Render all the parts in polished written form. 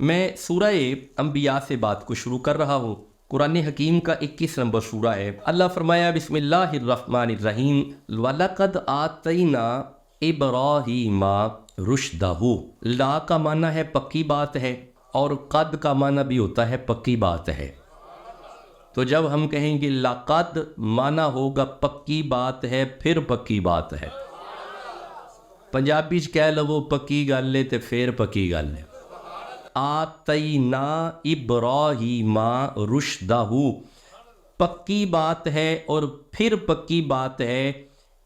میں سورہ انبیاء سے بات کو شروع کر رہا ہوں۔ قرآن حکیم کا 21 نمبر سورہ ہے۔ اللہ فرمایا بسم اللہ الرحمن الرحیم وَلَقَدْ آتَيْنَا إِبْرَاهِيمَ رُشْدَهُ۔ لا کا معنی ہے پکی بات ہے، اور قد کا معنی بھی ہوتا ہے پکی بات ہے۔ تو جب ہم کہیں گے لقد، معنی ہوگا پکی بات ہے، پھر پکی بات ہے۔ پنجابی کہہ لو پکی گل ہے تے پھر پکی گل ہے۔ آتینا ابراہیم رشدہ، پکی بات ہے اور پھر پکی بات ہے۔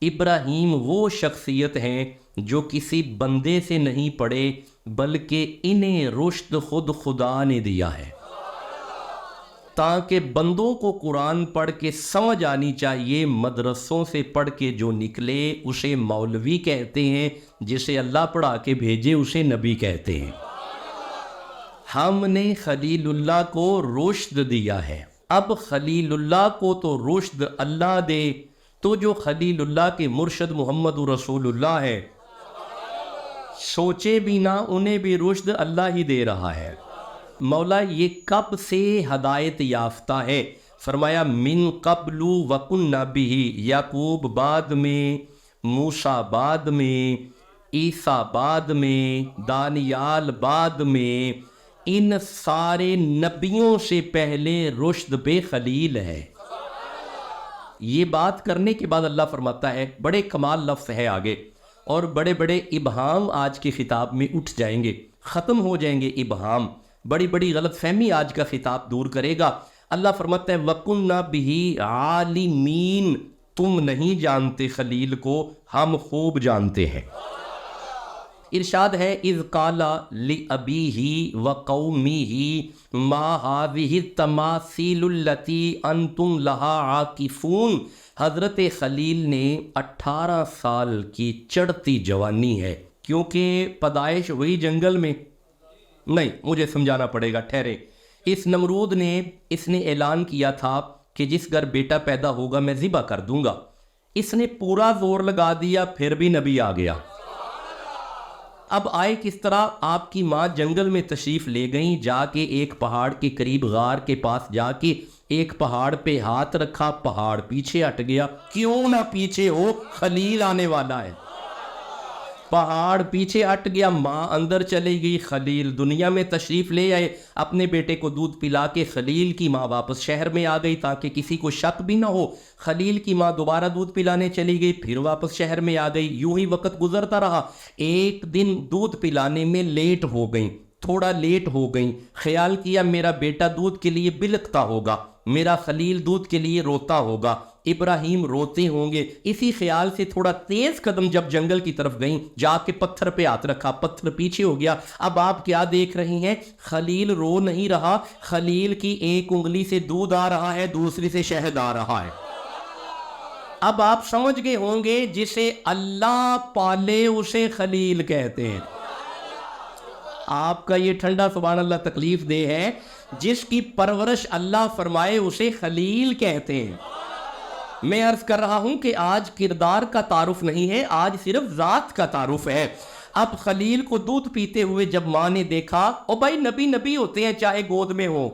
ابراہیم وہ شخصیت ہیں جو کسی بندے سے نہیں پڑھے، بلکہ انہیں رشد خود خدا نے دیا ہے، تاکہ بندوں کو قرآن پڑھ کے سمجھ آنی چاہیے۔ مدرسوں سے پڑھ کے جو نکلے اسے مولوی کہتے ہیں، جسے اللہ پڑھا کے بھیجے اسے نبی کہتے ہیں۔ ہم نے خلیل اللہ کو رشد دیا ہے، اب خلیل اللہ کو تو رشد اللہ دے، تو جو خلیل اللہ کے مرشد محمد رسول اللہ ہے، سوچے بھی نہ، انہیں بھی رشد اللہ ہی دے رہا ہے۔ مولا یہ کب سے ہدایت یافتہ ہے؟ فرمایا من قبل وَكُنَّا بِهِ، یعقوب بعد میں، موسیٰ بعد میں، عیسیٰ بعد میں، دانیال بعد میں، ان سارے نبیوں سے پہلے رشد بے خلیل ہے۔ یہ بات کرنے کے بعد اللہ فرماتا ہے، بڑے کمال لفظ ہے آگے، اور بڑے بڑے ابہام آج کی خطاب میں اٹھ جائیں گے، ختم ہو جائیں گے ابہام، بڑی بڑی غلط فہمی آج کا خطاب دور کرے گا۔ اللہ فرماتا ہے وَكُنَّا بِهِ عَالِمِينَ، تم نہیں جانتے خلیل کو، ہم خوب جانتے ہیں۔ ارشاد ہے اذ قال لأبیہ وقومہ ما هذه التماثیل التي انتم لها عاکفون۔ حضرت خلیل نے 18 سال کی چڑھتی جوانی ہے، کیونکہ پیدائش ہوئی جنگل میں، نہیں مجھے سمجھانا پڑے گا، ٹھہرے۔ اس نمرود نے اعلان کیا تھا کہ جس گھر بیٹا پیدا ہوگا میں ذبح کر دوں گا۔ اس نے پورا زور لگا دیا، پھر بھی نبی آ گیا۔ اب آئے کس طرح؟ آپ کی ماں جنگل میں تشریف لے گئیں، جا کے ایک پہاڑ کے قریب غار کے پاس جا کے ایک پہاڑ پہ ہاتھ رکھا، پہاڑ پیچھے ہٹ گیا۔ کیوں نہ پیچھے ہو، خلیل آنے والا ہے۔ پہاڑ پیچھے ہٹ گیا، ماں اندر چلے گئی، خلیل دنیا میں تشریف لے آئے، اپنے بیٹے کو دودھ پلا کے خلیل کی ماں واپس شہر میں آ گئی تاکہ کسی کو شک بھی نہ ہو۔ خلیل کی ماں دوبارہ دودھ پلانے چلی گئی، پھر واپس شہر میں آ گئی، یوں ہی وقت گزرتا رہا۔ ایک دن دودھ پلانے میں لیٹ ہو گئیں، تھوڑا لیٹ ہو گئیں، خیال کیا میرا بیٹا دودھ کے لیے بلکتا ہوگا، میرا خلیل دودھ کے لیے روتا ہوگا، ابراہیم روتے ہوں گے۔ اسی خیال سے تھوڑا تیز قدم جب جنگل کی طرف گئیں، جا کے پتھر پہ ہاتھ رکھا، پتھر پیچھے ہو گیا۔ اب آپ کیا دیکھ رہی ہیں؟ خلیل رو نہیں رہا، خلیل کی ایک انگلی سے دودھ آ رہا ہے، دوسری سے شہد آ رہا ہے۔ اب آپ سمجھ گئے ہوں گے جسے اللہ پالے اسے خلیل کہتے ہیں۔ آپ کا یہ ٹھنڈا سبحان اللہ تکلیف دہ ہے، جس کی پرورش اللہ فرمائے اسے خلیل کہتے ہیں۔ میں عرض کر رہا ہوں کہ آج کردار کا تعارف نہیں ہے، آج صرف ذات کا تعارف ہے۔ اب خلیل کو دودھ پیتے ہوئے جب ماں نے دیکھا، او بھائی نبی ہوتے ہیں چاہے گود میں ہو۔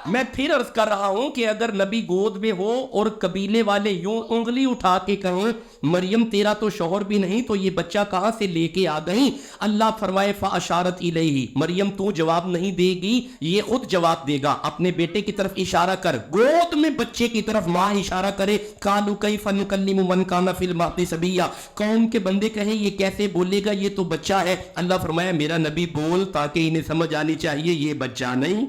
میں پھر عرض کر رہا ہوں کہ اگر نبی گود میں ہو اور قبیلے والے یوں انگلی اٹھا کے کہیں مریم تیرا تو شوہر بھی نہیں، تو یہ بچہ کہاں سے لے کے آ گئی؟ اللہ فرمائے فَأَشَارَتْ إِلَيْهِ، مریم تو جواب نہیں دے گی، یہ خود جواب دے گا۔ اپنے بیٹے کی طرف اشارہ کر، گود میں بچے کی طرف ماں اشارہ کرے۔ قَالُوا كَيْفَ نُكَلِّمُ مَنْ كَانَ فِي الْمَهْدِ صَبِيًّا، قوم کے بندے کہیں یہ کیسے بولے گا، یہ تو بچہ ہے۔ اللہ فرمایا میرا نبی بول تاکہ انہیں سمجھ آنی چاہیے یہ بچہ نہیں،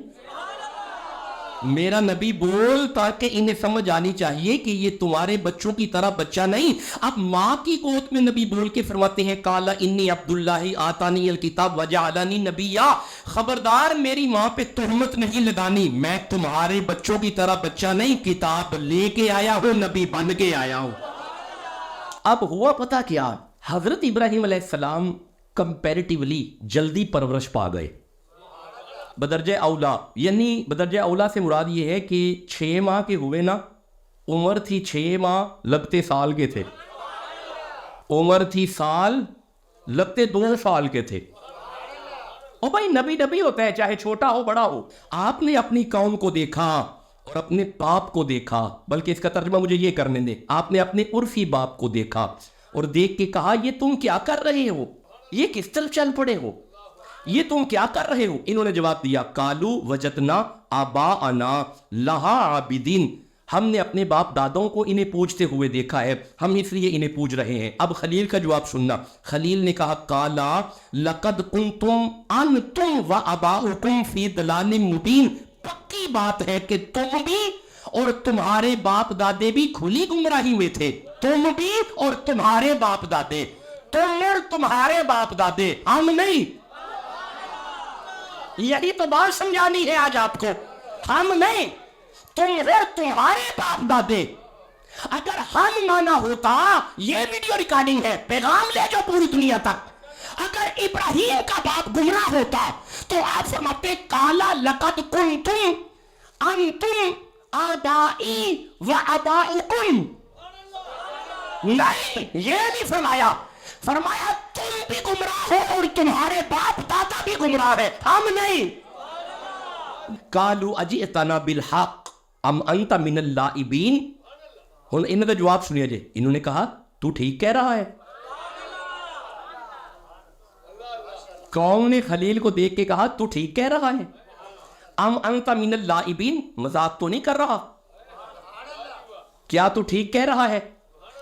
میرا نبی بول تاکہ انہیں سمجھ آنی چاہیے کہ یہ تمہارے بچوں کی طرح بچہ نہیں۔ اب ماں کی گود میں نبی بول کے فرماتے ہیں قال انی عبداللہ آتانی الکتاب وجعلنی نبیا، خبردار میری ماں پہ تہمت نہیں لگانی، میں تمہارے بچوں کی طرح بچہ نہیں، کتاب لے کے آیا ہوں، نبی بن کے آیا ہوں۔ اب ہوا پتہ کیا؟ حضرت ابراہیم علیہ السلام کمپیریٹیولی جلدی پرورش پا گئے بدرجہ اولا، یعنی بدرجہ اولا سے مراد یہ ہے کہ 6 ماہ کے ہوئے نا، عمر تھی 6 ماہ، لگتے سال کے تھے، عمر تھی سال، لگتے 2 سال کے تھے۔ اور بھائی نبی نبی ہوتا ہے چاہے چھوٹا ہو بڑا ہو. آپ نے اپنی قوم کو دیکھا اور اپنے باپ کو دیکھا, بلکہ اس کا ترجمہ مجھے یہ کرنے دیں, آپ نے اپنے عرفی باپ کو دیکھا اور دیکھ کے کہا یہ تم کیا کر رہے ہو, یہ کس طرف چل پڑے ہو, یہ تم کیا کر رہے ہو. انہوں نے جواب دیا قالو وجدنا آباءنا لہا عابدین, ہم نے اپنے باپ دادوں کو انہیں پوجتے ہوئے دیکھا ہے, ہم اس لیے انہیں پوج رہے ہیں. اب خلیل کا جواب سننا. خلیل نے کہا قالا لقد کنتم انتم وآباؤکم فی ضلال مبین, پکی بات ہے کہ تم بھی اور تمہارے باپ دادے بھی کھلی گمراہی ہوئے تھے. تم بھی اور تمہارے باپ دادے, تم اور تمہارے باپ دادے, ہم نہیں. یہی تو بات سمجھانی ہے آج آپ کو, ہم نہیں, تم اور تمہارے باپ دادے. اگر ہم مانا ہوتا, یہ ویڈیو ریکارڈنگ ہے, پیغام لے جاؤ پوری دنیا تک. اگر ابراہیم کا باپ گمراہ ہوتا تو آپ فرماتے کالا لقد کنتم انتم آبائی و آباؤکم. نہیں, یہ نہیں فرمایا, فرمایا تم بھی گمراہ ہو اور تمہارے باپ دادا بھی گمراہ ہے, ہم نہیں. قالوا اجئتنا بالحق ام انت من اللاعبین. انہوں نے جواب سنیا جی, انہوں نے کہا تو ٹھیک کہہ رہا ہے. قوم نے خلیل کو دیکھ کے کہا تو ٹھیک کہہ رہا ہے. ام انت من اللاعبین, مذاق تو نہیں کر رہا, کیا تو ٹھیک کہہ رہا ہے.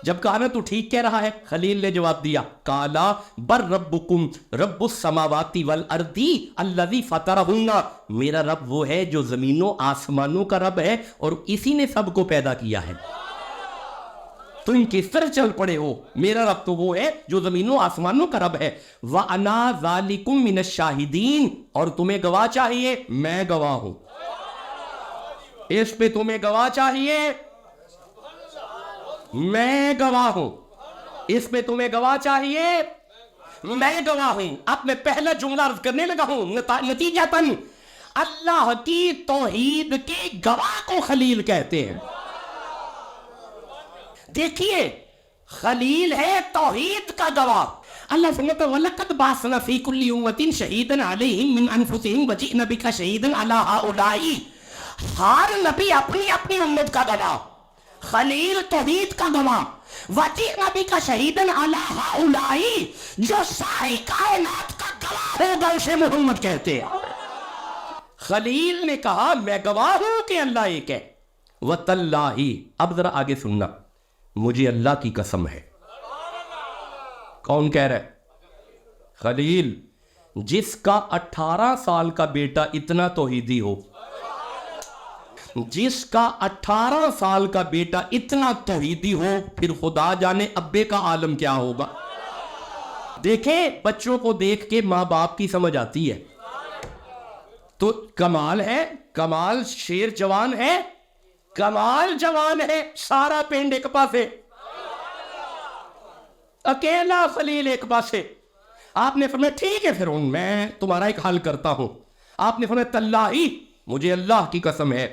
جب کہا نا تو ٹھیک کہہ رہا ہے, خلیل نے جواب دیا قالا بر ربکم رب السماوات والارض الذی فطرہن, میرا رب وہ ہے جو زمینوں آسمانوں کا رب ہے اور اسی نے سب کو پیدا کیا ہے. تم کس طرح چل پڑے ہو, میرا رب تو وہ ہے جو زمینوں آسمانوں کا رب ہے. وَأَنَا ذَلِكُم مِّنَ الشَّاہِدِينَ, اور تمہیں گواہ چاہیے, میں گواہ ہوں. اس پہ تمہیں گواہ چاہیے, میں گواہ ہوں. اس پہ تمہیں گواہ چاہیے, میں گواہ ہوں. اب میں پہلا جملہ عرض کرنے لگا ہوں, نتیجتاً اللہ کی توحید کے گواہ کو خلیل کہتے ہیں. دیکھیے, خلیل ہے توحید کا گواہ. اللہ فرماتا ہے وَلَقَدْ بَعَثْنَا فِي كُلِّ أُمَّةٍ شَهِيدًا عَلَيْهِمْ مِنْ أَنفُسِهِمْ وَجِئْنَا بِكَ شَهِيدًا عَلَىٰ هَٰؤُلَاءِ. ہر نبی اپنی اپنی امت کا گواہ, خلیل توحید کا گواہ. وَجِئْنَا بِكَ شَهِيدًا عَلَىٰ هَٰؤُلَاءِ, جو ساری کائنات کا گواہ ہوگا اسے محمد کہتے ہیں. خلیل نے کہا میں گواہ ہوں کہ اللہ ایک ہے. وَتَاللَّهِ, اب ذرا آگے سننا, مجھے اللہ کی قسم ہے. کون کہہ رہا ہے؟ خلیل. جس کا 18 سال کا بیٹا اتنا توحیدی ہو, جس کا 18 سال کا بیٹا اتنا توحیدی ہو, پھر خدا جانے ابے کا عالم کیا ہوگا. دیکھیں, بچوں کو دیکھ کے ماں باپ کی سمجھ آتی ہے تو کمال ہے, کمال. شیر جوان ہے, کمال جوان ہے, سارا پینڈ ایک پاسے, اکیلا خلیل ایک پاسے. آپ نے فرمایا ٹھیک ہے پھر میں تمہارا ایک حل کرتا ہوں. آپ نے فرمایا تاللہ, مجھے اللہ کی قسم ہے,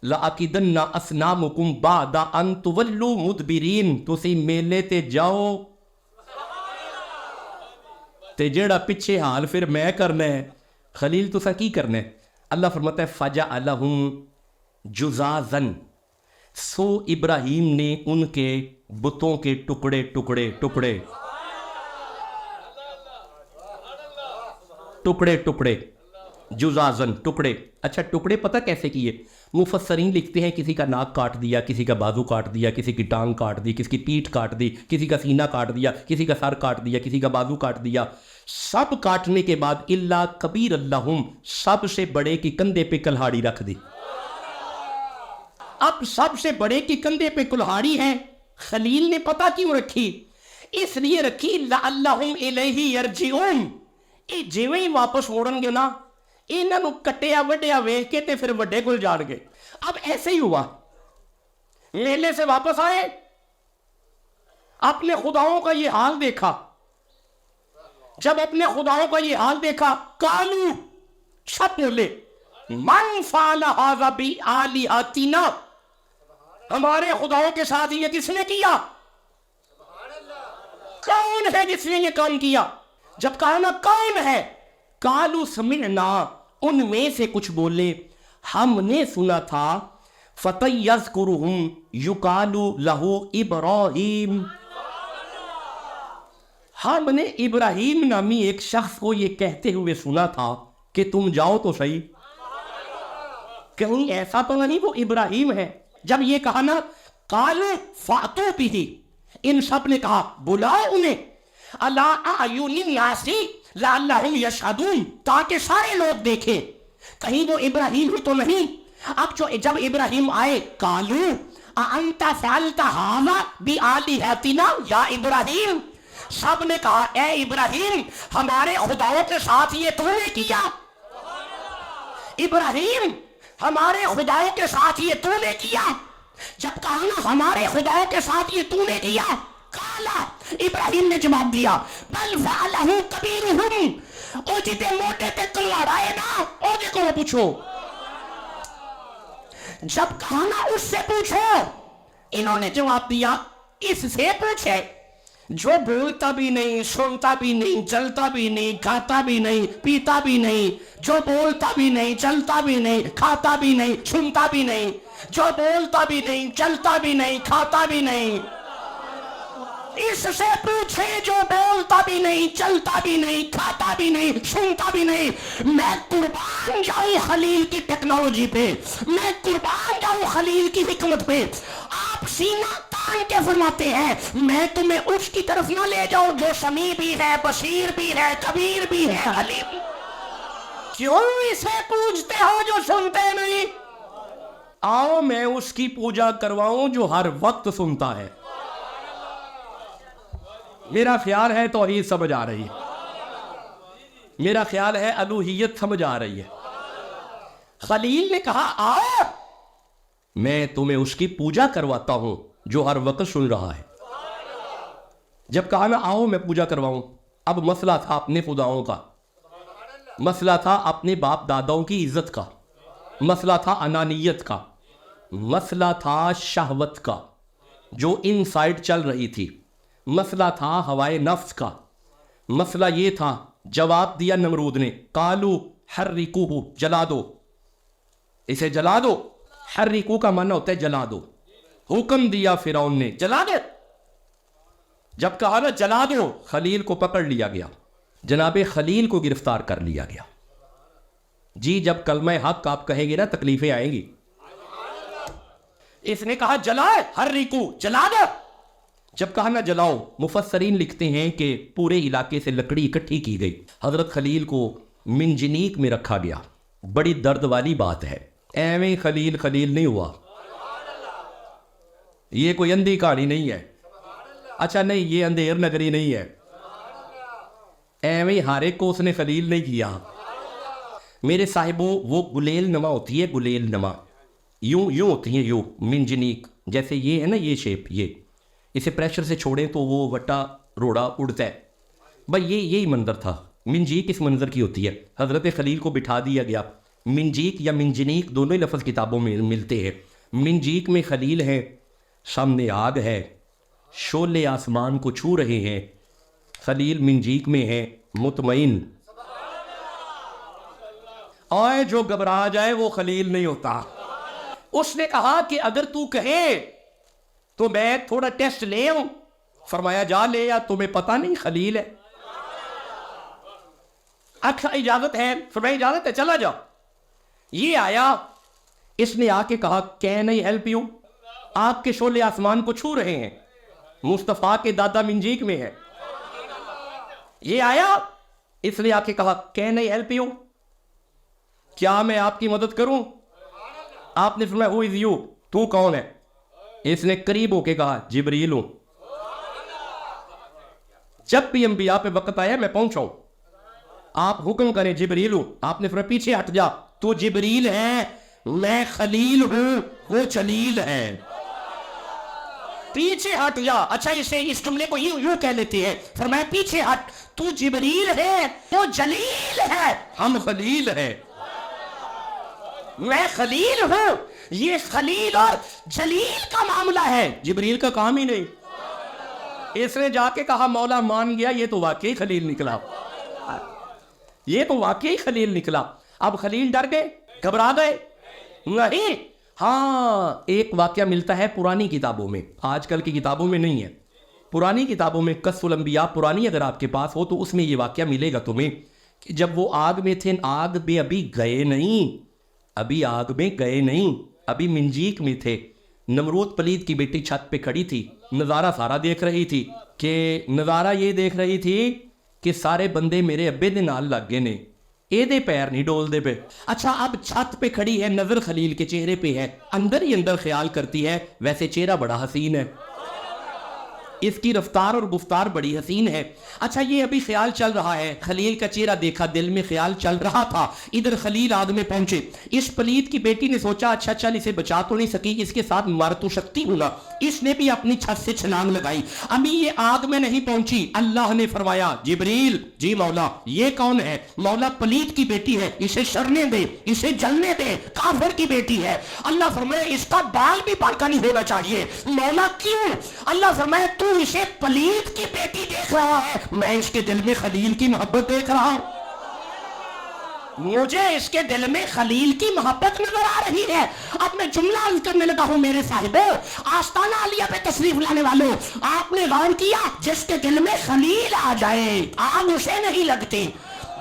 لَأَكِدَنَّ أَصْنَامُكُمْ بَعْدَ أَن تُوَلُّوا مُدْبِرِينَ, تسی میلے تے جاؤ تے جیڑا پیچھے حال پھر میں کرنا ہے. خلیل تسا کی کرنا ہے. اللہ فرماتا ہے فَجَعَلَهُمْ جُزَازًا, سو ابراہیم نے ان کے بتوں کے ٹکڑے ٹکڑے ٹکڑے ٹکڑے ٹکڑے جزازن, ٹکڑے. اچھا ٹکڑے پتہ کیسے کیے؟ مفسرین لکھتے ہیں کسی کا ناک کاٹ دیا, کسی کا بازو کاٹ دیا, کسی کی ٹانگ کاٹ دی, کسی کی پیٹھ کاٹ دی, کسی کا سینہ کاٹ دیا, کسی کا سر کاٹ دیا, کسی کا بازو کاٹ دیا. سب کاٹنے کے بعد اللہ کبیر اللہم, سب سے بڑے کی کندھے پہ کلہاڑی رکھ دی. اب سب سے بڑے کی کندھے پہ کلہاڑی ہے. خلیل نے پتہ کیوں رکھی؟ اس لیے رکھی لعلہم الیہ یرجعون, یہ جیویں ہی واپس موڑن گے نا, انہاں نو کٹیا وڈیا ویکھ کے تے پھر وڈے کول جان گے. اب ایسے ہی ہوا, میلے سے واپس آئے, اپنے خداؤں کا یہ حال دیکھا. جب اپنے خداؤں کا یہ حال دیکھا, قالو, سب بولے من فعل ھذا بآلہتنا, ہمارے خداؤں کے ساتھ یہ کس نے کیا؟ کون ہے جس نے یہ کام کیا؟ جب کہا نا کون ہے, قالوا سمعنا، ان میں سے کچھ بولے ہم نے سنا تھا، فتى يذكرهم يقال له ابراہیم، ہم نے ابراہیم نامی ایک شخص کو یہ کہتے ہوئے سنا تھا کہ تم جاؤ تو صحیح، کہیں ایسا تو نہیں وہ ابراہیم ہے؟ جب یہ کہا نا قالوا فاتوا به، ان سب نے کہا بلاؤ انہیں، علی اعین الناس لعلهم یشہدون، تاکہ سارے لوگ دیکھیں کہیں وہ ابراہیم ہی تو نہیں۔ اب جب ابراہیم آئے قالوا اانت فعلت ھذا بآلہتنا یا ابراہیم، سب نے کہا اے ابراہیم ہمارے خداؤں کے ساتھ یہ تو نے کیا، ابراہیم ہمارے خداؤں کے ساتھ یہ تو نے کیا۔ جب کہا نا ہمارے خداؤں کے ساتھ یہ تو نے کیا، کالا ابراہیم نے جواب دیا بل فعلہ کبیرہم، او جتے موٹے تے کلڑائے نا او جے کو پوچھو، جب کہا نا اس سے پوچھو، انہوں نے جواب دیا اس سے پوچھے جو بولتا بھی نہیں، سنتا بھی نہیں، چلتا بھی نہیں، کھاتا بھی نہیں، پیتا بھی نہیں، جو بولتا بھی نہیں، چلتا بھی نہیں، کھاتا بھی نہیں، سنتا بھی نہیں، جو بولتا بھی نہیں، چلتا بھی نہیں، کھاتا بھی نہیں، اس سے پوچھے جو بولتا بھی نہیں، چلتا بھی نہیں، کھاتا بھی نہیں، سنتا بھی نہیں۔ میں قربان جاؤں خلیل کی ٹیکنالوجی پہ، میں قربان جاؤں خلیل کی حکمت پہ، آپ سینہ تان کے فرماتے ہیں میں تمہیں اس کی طرف نہ لے جاؤں جو سمیع بھی ہے، بصیر بھی ہے، کبیر بھی ہے، علیم۔ کیوں اسے پوچھتے ہو جو سنتے نہیں؟ آؤ میں اس کی پوجا کرواؤں جو ہر وقت سنتا ہے۔ میرا خیال ہے توحید سمجھ آ رہی ہے، میرا خیال ہے الوہیت سمجھ آ رہی ہے۔ خلیل نے کہا آؤ میں تمہیں اس کی پوجا کرواتا ہوں جو ہر وقت سن رہا ہے۔ جب کہا نا آؤ میں پوجا کرواؤں، اب مسئلہ تھا اپنے خداؤں کا، مسئلہ تھا اپنے باپ داداؤں کی عزت کا، مسئلہ تھا انانیت کا، مسئلہ تھا شہوت کا جو ان سائڈ چل رہی تھی، مسئلہ تھا ہوائے نفس کا، مسئلہ یہ تھا۔ جواب دیا نمرود نے قالوا حرقوہ، جلا دو اسے، جلا دو۔ حرقو کا معنی ہوتا ہے جلا دو، حکم دیا فرعون نے جلا دو۔ جب کہا نا جلا دو، خلیل کو پکڑ لیا گیا، جناب خلیل کو گرفتار کر لیا گیا۔ جی جب کلمہ حق آپ کہیں گے نا تکلیفیں آئیں گی۔ اس نے کہا جلائے، حرقو، جلا دو۔ جب کہا نہ جلاؤ، مفسرین لکھتے ہیں کہ پورے علاقے سے لکڑی اکٹھی کی گئی، حضرت خلیل کو منجنیق میں رکھا گیا۔ بڑی درد والی بات ہے، ایویں خلیل خلیل نہیں ہوا، یہ کوئی اندھی کہانی نہیں ہے۔ اچھا نہیں، یہ اندھیر نگری نہیں ہے، ایویں ہر ایک کو اس نے خلیل نہیں کیا۔ میرے صاحبوں وہ گلیل نما ہوتی ہے، گلیل نما یوں ہوتی ہے، یوں منجنیق جیسے یہ ہے نا، یہ شیپ، یہ اسے پریشر سے چھوڑیں تو وہ وٹا روڑا اڑتا ہے۔ بھائی یہی منظر تھا۔ منجیق اس منظر کی ہوتی ہے۔ حضرت خلیل کو بٹھا دیا گیا۔ منجیق یا منجنیق دونوں ہی لفظ کتابوں میں ملتے ہیں۔ منجیق میں خلیل ہے، سامنے آگ ہے، شعلے آسمان کو چھو رہے ہیں۔ خلیل منجیق میں ہے، مطمئن۔ اور جو گھبرا جائے وہ خلیل نہیں ہوتا۔ اس نے کہا کہ اگر تو کہے تو میں تھوڑا ٹیسٹ لے آؤں۔ فرمایا جا لے، یا تمہیں پتہ نہیں خلیل ہے؟ اچھا اجازت ہے؟ فرمایا اجازت ہے، چلا جاؤ۔ یہ آیا، اس نے آ کے کہا کین آئی ہیلپ یو؟ آپ کے شعلے آسمان کو چھو رہے ہیں، مصطفیٰ کے دادا منجیق میں ہے۔ یہ آیا، اس نے آ کے کہا کین آئی ہیلپ یو؟ کیا میں آپ کی مدد کروں؟ آپ نے فرمایا ہو از یو؟ تو کون ہے؟ اس نے قریب ہو کے کہا جبریل ہوں۔ جب بھی انبیاء پہ وقت آیا میں پہنچا ہوں، آپ حکم کریں جبریل ہوں۔ آپ نے فرمایا پیچھے ہٹ جا، تو جبریل ہے، میں خلیل ہوں، وہ جلیل ہے، پیچھے ہٹ جا۔ اچھا اسے اس جملے کو یوں کہہ لیتے ہیں، فرمایا پیچھے ہٹ، تو جبریل ہے، وہ جلیل ہے، ہم خلیل ہیں، میں خلیل ہوں۔ یہ خلیل اور جلیل کا معاملہ ہے، جبریل کا کام ہی نہیں۔ اس نے جا کے کہا مولا مان گیا، یہ تو واقعی خلیل نکلا، یہ تو واقعی خلیل نکلا. اب خلیل ڈر گئے, گھبرا گئے؟ نہیں. ہاں ایک واقعہ ملتا ہے پرانی کتابوں میں, آج کل کی کتابوں میں نہیں ہے. پرانی کتابوں میں قصص الانبیاء پرانی اگر آپ کے پاس ہو تو اس میں یہ واقعہ ملے گا تمہیں کہ جب وہ آگ میں تھے, آگ میں ابھی گئے نہیں, ابھی آگ میں گئے نہیں, ابھی منجیک میں تھے. نمرود پلید کی بیٹی چھت پہ کھڑی تھی, نظارہ سارا دیکھ رہی تھی. کہ نظارہ یہ دیکھ رہی تھی کہ سارے بندے میرے ابے دے نال لگ گئے نے, اے دے پیر نہیں ڈول دے پہ. اچھا اب چھت پہ کھڑی ہے, نظر خلیل کے چہرے پہ ہے, اندر ہی اندر خیال کرتی ہے ویسے چہرہ بڑا حسین ہے, اس کی رفتار اور گفتار بڑی حسین ہے. اچھا یہ ابھی خیال چل رہا ہے, خلیل کا چہرہ دیکھا, دل میں خیال چل رہا تھا. ادھر خلیل آگ میں پہنچے. اس پلید کی بیٹی نے سوچا اچھا چل اسے بچا تو نہیں سکی, اس کے ساتھ مر تو سکتی ہوں نا. اس نے بھی اپنی چھت سے چھلانگ لگائی. ابھی یہ آگ میں نہیں پہنچی, اللہ نے فرمایا جبریل جی مولا یہ کون ہے؟ مولا پلید کی بیٹی ہے, اسے شرنے دے, اسے جلنے دے, کافر کی بیٹی ہے. اللہ فرمایا اس کا بال بھی پاکا نہیں ہونا چاہیے. مولا کیوں؟ اللہ فرمایا تو اسے پلید کی بیٹی دیکھ رہا ہے, میں اس کے دل میں خلیل کی محبت دیکھ رہا ہوں. مجھے اس کے دل میں خلیل کی محبت نظر آ رہی ہے. اب میں جملہ عرض کرنے لگا ہوں میرے صاحبوں, آستانہ عالیہ پہ تشریف لانے والوں, آپ نے غور کیا جس کے دل میں خلیل آ جائے آگ اسے نہیں لگتی.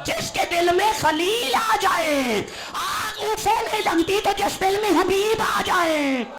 جس کے دل میں خلیل آ جائے آگ اسے نہیں لگتی, تو جس دل میں حبیب آ جائے